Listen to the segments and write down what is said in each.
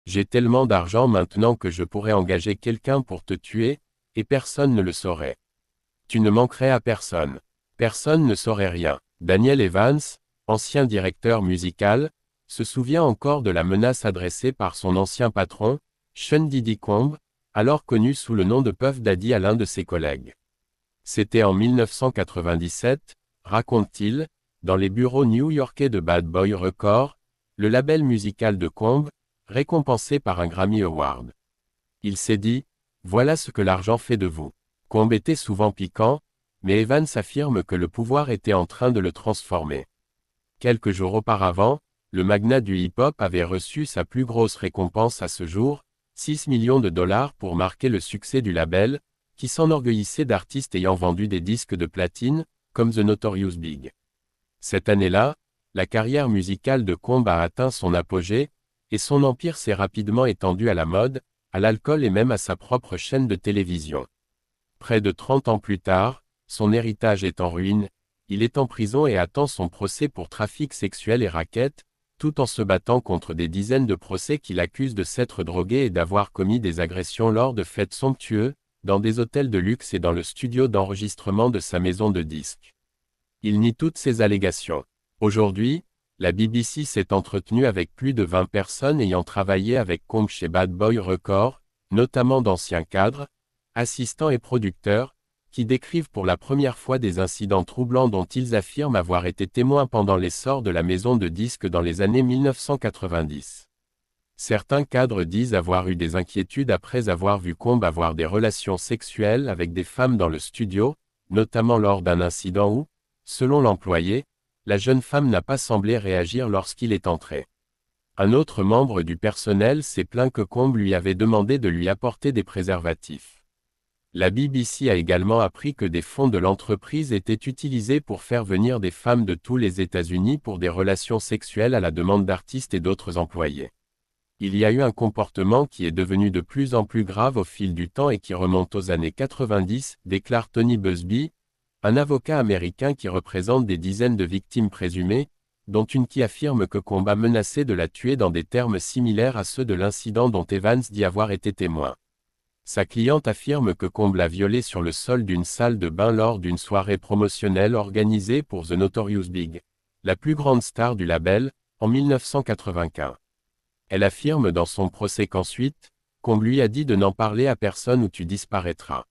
J'ai tellement d'argent maintenant que je pourrais engager quelqu'un pour te tuer, et personne ne le saurait. Tu ne manquerais à personne. Personne ne saurait rien. Daniel Evans, ancien directeur musical, se souvient encore de la menace adressée par son ancien patron, Sean Diddy Combs, alors connu sous le nom de Puff Daddy à l'un de ses collègues. C'était en 1997, raconte-t-il, dans les bureaux new-yorkais de Bad Boy Records, le label musical de Combs, récompensé par un Grammy Award. Il s'est dit, voilà ce que l'argent fait de vous. Combs était souvent piquant, mais Evans affirme que le pouvoir était en train de le transformer. Quelques jours auparavant, le magnat du hip-hop avait reçu sa plus grosse récompense à ce jour, 6 millions de dollars pour marquer le succès du label, qui s'enorgueillissait d'artistes ayant vendu des disques de platine, comme The Notorious Big. Cette année-là, la carrière musicale de Combs a atteint son apogée, et son empire s'est rapidement étendu à la mode, à l'alcool et même à sa propre chaîne de télévision. Près de 30 ans plus tard, son héritage est en ruine, il est en prison et attend son procès pour trafic sexuel et racket, tout en se battant contre des dizaines de procès qui l'accusent de s'être drogué et d'avoir commis des agressions lors de fêtes somptueuses, dans des hôtels de luxe et dans le studio d'enregistrement de sa maison de disques. Il nie toutes ces allégations. Aujourd'hui, la BBC s'est entretenue avec plus de 20 personnes ayant travaillé avec Combs chez Bad Boy Records, notamment d'anciens cadres, assistants et producteurs, qui décrivent pour la première fois des incidents troublants dont ils affirment avoir été témoins pendant l'essor de la maison de disques dans les années 1990. Certains cadres disent avoir eu des inquiétudes après avoir vu Combs avoir des relations sexuelles avec des femmes dans le studio, notamment lors d'un incident où, selon l'employé, la jeune femme n'a pas semblé réagir lorsqu'il est entré. Un autre membre du personnel s'est plaint que Combs lui avait demandé de lui apporter des préservatifs. La BBC a également appris que des fonds de l'entreprise étaient utilisés pour faire venir des femmes de tous les États-Unis pour des relations sexuelles à la demande d'artistes et d'autres employés. Il y a eu un comportement qui est devenu de plus en plus grave au fil du temps et qui remonte aux années 90, déclare Tony Busby, un avocat américain qui représente des dizaines de victimes présumées, dont une qui affirme que Combs a menacé de la tuer dans des termes similaires à ceux de l'incident dont Evans dit avoir été témoin. Sa cliente affirme que Combs l'a violée sur le sol d'une salle de bain lors d'une soirée promotionnelle organisée pour The Notorious Big, la plus grande star du label, en 1995. Elle affirme dans son procès qu'ensuite, Combs lui a dit de n'en parler à personne ou tu disparaîtras.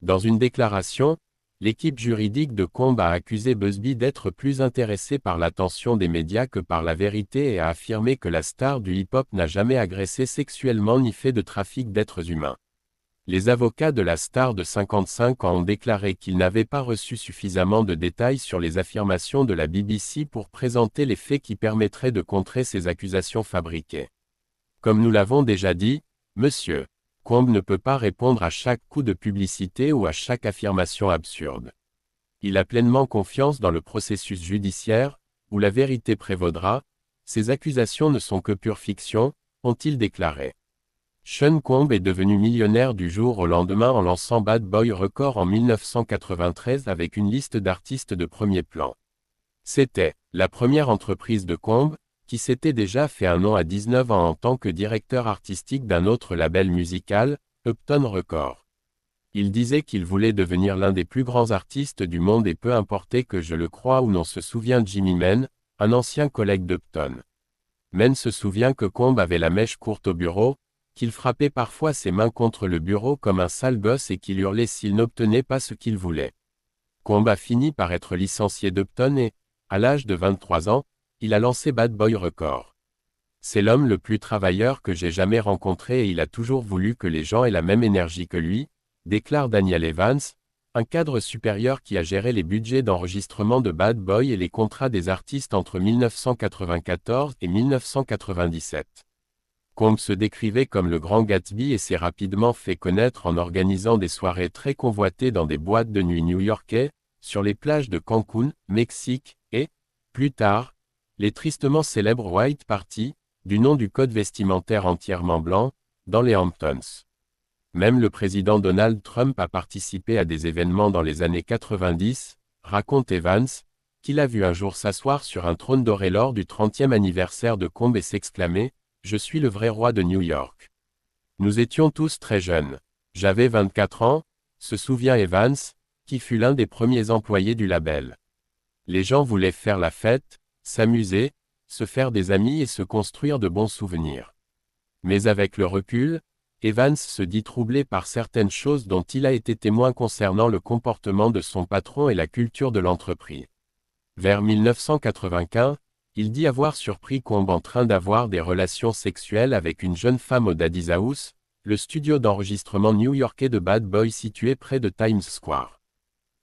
Dans une déclaration, l'équipe juridique de Combs a accusé Busby d'être plus intéressé par l'attention des médias que par la vérité et a affirmé que la star du hip-hop n'a jamais agressé sexuellement ni fait de trafic d'êtres humains. Les avocats de la star de 55 ans ont déclaré qu'ils n'avaient pas reçu suffisamment de détails sur les affirmations de la BBC pour présenter les faits qui permettraient de contrer ces accusations fabriquées. Comme nous l'avons déjà dit, Monsieur Combs ne peut pas répondre à chaque coup de publicité ou à chaque affirmation absurde. Il a pleinement confiance dans le processus judiciaire, où la vérité prévaudra. Ces accusations ne sont que pure fiction, ont-ils déclaré. Sean Combs est devenu millionnaire du jour au lendemain en lançant Bad Boy Records en 1993 avec une liste d'artistes de premier plan. C'était la première entreprise de Combs, qui s'était déjà fait un nom à 19 ans en tant que directeur artistique d'un autre label musical, Upton Records. Il disait qu'il voulait devenir l'un des plus grands artistes du monde et peu importe que je le croie ou non se souvient Jimmy Mann, un ancien collègue d'Upton. Mann se souvient que Combs avait la mèche courte au bureau, qu'il frappait parfois ses mains contre le bureau comme un sale gosse et qu'il hurlait s'il n'obtenait pas ce qu'il voulait. Combs a fini par être licencié d'Upton et, à l'âge de 23 ans, il a lancé Bad Boy Records. C'est l'homme le plus travailleur que j'ai jamais rencontré et il a toujours voulu que les gens aient la même énergie que lui, déclare Daniel Evans, un cadre supérieur qui a géré les budgets d'enregistrement de Bad Boy et les contrats des artistes entre 1994 et 1997. Combs se décrivait comme le grand Gatsby et s'est rapidement fait connaître en organisant des soirées très convoitées dans des boîtes de nuit new-yorkais, sur les plages de Cancun, Mexique, et, plus tard, les tristement célèbres White Party, du nom du code vestimentaire entièrement blanc, dans les Hamptons. Même le président Donald Trump a participé à des événements dans les années 90, raconte Evans, qu'il a vu un jour s'asseoir sur un trône doré lors du 30e anniversaire de Combs et s'exclamer je suis le vrai roi de New York. Nous étions tous très jeunes. J'avais 24 ans, se souvient Evans, qui fut l'un des premiers employés du label. Les gens voulaient faire la fête, s'amuser, se faire des amis et se construire de bons souvenirs. Mais avec le recul, Evans se dit troublé par certaines choses dont il a été témoin concernant le comportement de son patron et la culture de l'entreprise. Vers 1995, il dit avoir surpris Combe en train d'avoir des relations sexuelles avec une jeune femme au Daddy's House, le studio d'enregistrement new-yorkais de Bad Boy situé près de Times Square.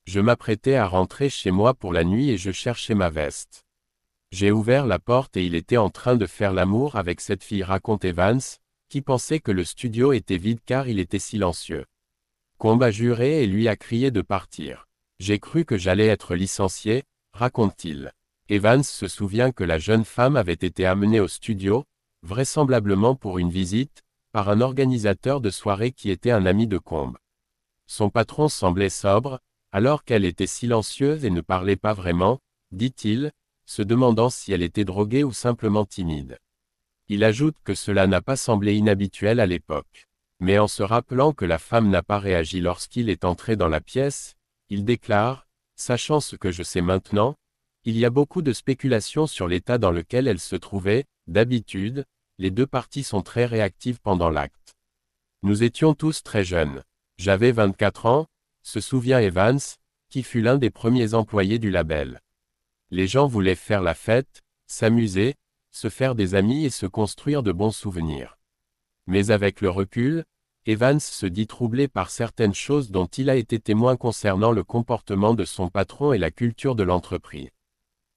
Je m'apprêtais à rentrer chez moi pour la nuit et je cherchais ma veste. J'ai ouvert la porte et il était en train de faire l'amour avec cette fille, raconte Evans, qui pensait que le studio était vide car il était silencieux. Combe a juré et lui a crié de partir. J'ai cru que j'allais être licencié, raconte-t-il. Evans se souvient que la jeune femme avait été amenée au studio, vraisemblablement pour une visite, par un organisateur de soirée qui était un ami de Combe. Son patron semblait sobre, alors qu'elle était silencieuse et ne parlait pas vraiment, dit-il, se demandant si elle était droguée ou simplement timide. Il ajoute que cela n'a pas semblé inhabituel à l'époque. Mais en se rappelant que la femme n'a pas réagi lorsqu'il est entré dans la pièce, il déclare, sachant ce que je sais maintenant, il y a beaucoup de spéculations sur l'état dans lequel elle se trouvait, d'habitude, les deux parties sont très réactives pendant l'acte. Nous étions tous très jeunes. J'avais 24 ans, se souvient Evans, qui fut l'un des premiers employés du label. Les gens voulaient faire la fête, s'amuser, se faire des amis et se construire de bons souvenirs. Mais avec le recul, Evans se dit troublé par certaines choses dont il a été témoin concernant le comportement de son patron et la culture de l'entreprise.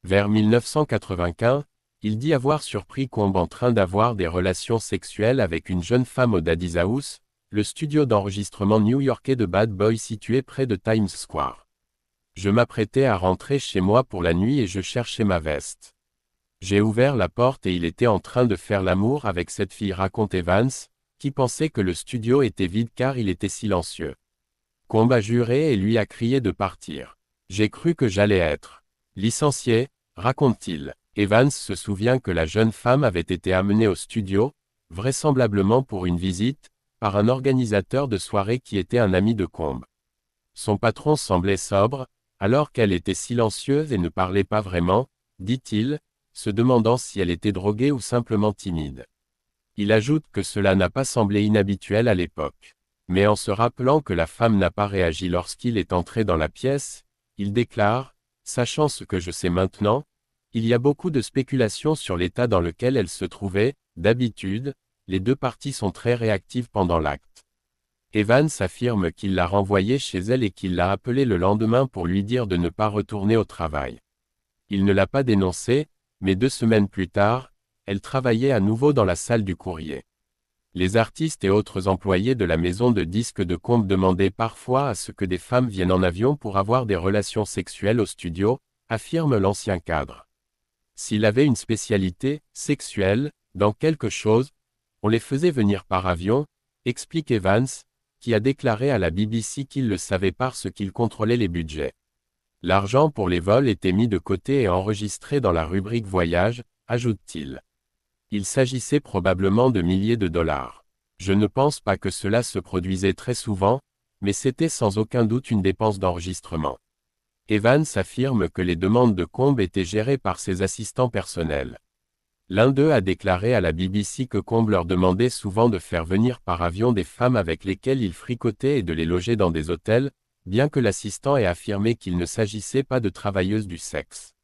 Vers 1995, il dit avoir surpris Combe en train d'avoir des relations sexuelles avec une jeune femme au Daddy's House, le studio d'enregistrement new-yorkais de Bad Boy situé près de Times Square. Je m'apprêtais à rentrer chez moi pour la nuit et je cherchais ma veste. J'ai ouvert la porte et il était en train de faire l'amour avec cette fille, raconte Evans, qui pensait que le studio était vide car il était silencieux. Combe a juré et lui a crié de partir. J'ai cru que j'allais être licencié, raconte-t-il. Evans se souvient que la jeune femme avait été amenée au studio, vraisemblablement pour une visite, par un organisateur de soirée qui était un ami de Combe. Son patron semblait sobre, alors qu'elle était silencieuse et ne parlait pas vraiment, dit-il, se demandant si elle était droguée ou simplement timide. Il ajoute que cela n'a pas semblé inhabituel à l'époque. Mais en se rappelant que la femme n'a pas réagi lorsqu'il est entré dans la pièce, il déclare, sachant ce que je sais maintenant, il y a beaucoup de spéculations sur l'état dans lequel elle se trouvait, d'habitude, les deux parties sont très réactives pendant l'acte. Evans affirme qu'il l'a renvoyée chez elle et qu'il l'a appelée le lendemain pour lui dire de ne pas retourner au travail. Il ne l'a pas dénoncée, mais 2 semaines plus tard, elle travaillait à nouveau dans la salle du courrier. Les artistes et autres employés de la maison de disques de Combe demandaient parfois à ce que des femmes viennent en avion pour avoir des relations sexuelles au studio, affirme l'ancien cadre. S'il avait une spécialité sexuelle dans quelque chose, on les faisait venir par avion, explique Evans, qui a déclaré à la BBC qu'il le savait parce qu'il contrôlait les budgets. L'argent pour les vols était mis de côté et enregistré dans la rubrique voyage, ajoute-t-il. Il s'agissait probablement de milliers de dollars. Je ne pense pas que cela se produisait très souvent, mais c'était sans aucun doute une dépense d'enregistrement. Evans affirme que les demandes de Combe étaient gérées par ses assistants personnels. L'un d'eux a déclaré à la BBC que Combe leur demandait souvent de faire venir par avion des femmes avec lesquelles il fricotait et de les loger dans des hôtels, bien que l'assistant ait affirmé qu'il ne s'agissait pas de travailleuses du sexe.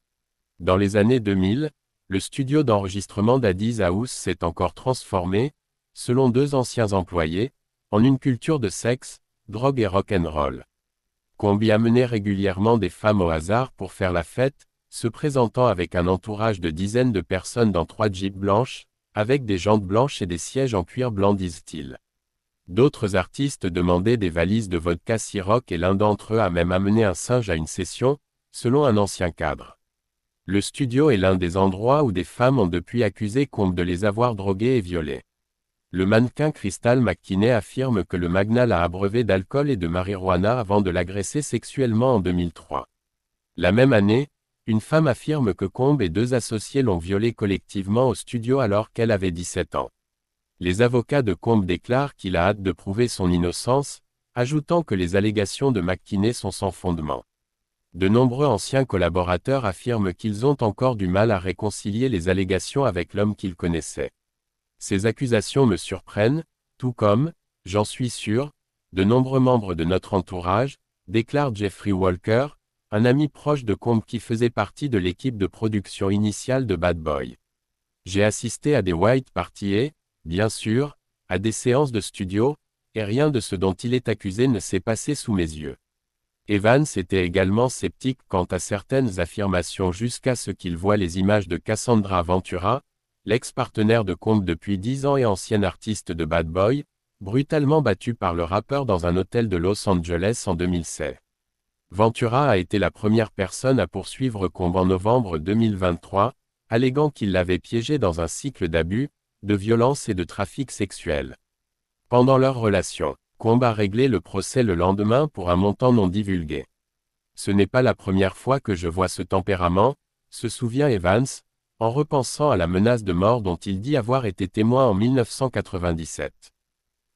Dans les années 2000, le studio d'enregistrement Daddy's House s'est encore transformé, selon 2 anciens employés, en une culture de sexe, drogue et rock'n'roll. Combe y amenait régulièrement des femmes au hasard pour faire la fête, se présentant avec un entourage de dizaines de personnes dans 3 jeeps blanches, avec des jantes blanches et des sièges en cuir blanc, disent-ils. D'autres artistes demandaient des valises de vodka Ciroc et l'un d'entre eux a même amené un singe à une session, selon un ancien cadre. Le studio est l'un des endroits où des femmes ont depuis accusé Combe de les avoir droguées et violées. Le mannequin Crystal McKinney affirme que le magnat l'a abreuvé d'alcool et de marijuana avant de l'agresser sexuellement en 2003. La même année, une femme affirme que Combe et 2 associés l'ont violée collectivement au studio alors qu'elle avait 17 ans. Les avocats de Combe déclarent qu'il a hâte de prouver son innocence, ajoutant que les allégations de McKinney sont sans fondement. De nombreux anciens collaborateurs affirment qu'ils ont encore du mal à réconcilier les allégations avec l'homme qu'ils connaissaient. Ces accusations me surprennent, tout comme, j'en suis sûr, de nombreux membres de notre entourage, déclare Jeffrey Walker, un ami proche de Combe qui faisait partie de l'équipe de production initiale de Bad Boy. J'ai assisté à des white parties et, bien sûr, à des séances de studio, et rien de ce dont il est accusé ne s'est passé sous mes yeux. Evans était également sceptique quant à certaines affirmations jusqu'à ce qu'il voie les images de Cassandra Ventura, l'ex-partenaire de Combe depuis 10 ans et ancienne artiste de Bad Boy, brutalement battue par le rappeur dans un hôtel de Los Angeles en 2007. Ventura a été la première personne à poursuivre Combe en novembre 2023, alléguant qu'il l'avait piégé dans un cycle d'abus, de violence et de trafic sexuel. Pendant leur relation, Combe a réglé le procès le lendemain pour un montant non divulgué. Ce n'est pas la première fois que je vois ce tempérament, se souvient Evans, en repensant à la menace de mort dont il dit avoir été témoin en 1997.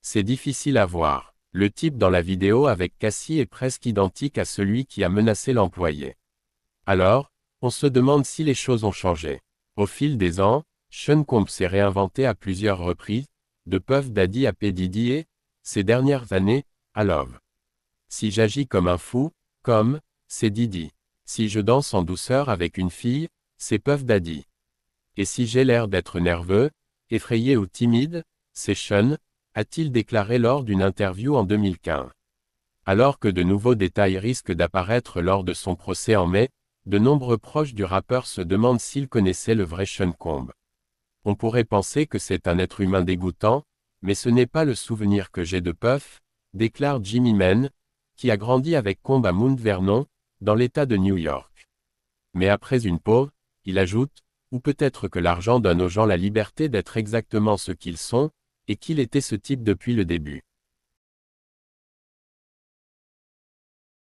C'est difficile à voir. Le type dans la vidéo avec Cassie est presque identique à celui qui a menacé l'employé. Alors, on se demande si les choses ont changé. Au fil des ans, Sean Combe s'est réinventé à plusieurs reprises, de Puff Daddy à P. Diddy et, ces dernières années, à Love. Si j'agis comme un fou, comme, c'est Diddy. Si je danse en douceur avec une fille, c'est Puff Daddy. Et si j'ai l'air d'être nerveux, effrayé ou timide, c'est Sean, a-t-il déclaré lors d'une interview en 2015. Alors que de nouveaux détails risquent d'apparaître lors de son procès en mai, de nombreux proches du rappeur se demandent s'ils connaissaient le vrai Sean Combe. On pourrait penser que c'est un être humain dégoûtant, mais ce n'est pas le souvenir que j'ai de Puff, déclare Jimmy Mann, qui a grandi avec Combe à Mount Vernon, dans l'État de New York. Mais après une pause, il ajoute, ou peut-être que l'argent donne aux gens la liberté d'être exactement ce qu'ils sont, et qu'il était ce type depuis le début.